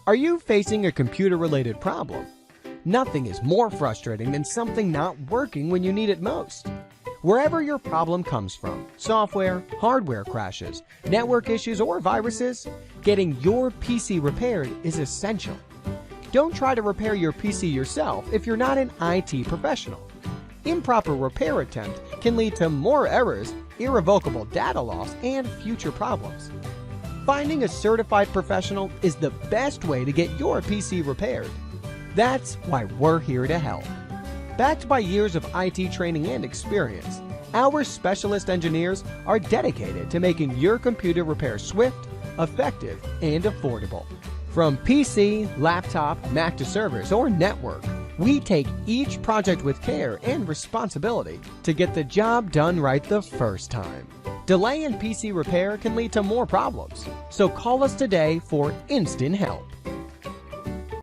Are you facing a computer-related problem? Nothing is more frustrating than something not working when you need it most. Wherever your problem comes from, software, hardware crashes, network issues, or viruses, getting your PC repaired is essential. Don't try to repair your PC yourself if you're not an IT professional. Improper repair attempt can lead to more errors, irrevocable data loss, and future problems. Finding a certified professional is the best way to get your PC repaired. That's why we're here to help. Backed by years of IT training and experience, our specialist engineers are dedicated to making your computer repair swift, effective, and affordable. From PC, laptop, Mac to servers, or network, we take each project with care and responsibility to get the job done right the first time. Delay in PC repair can lead to more problems, so call us today for instant help.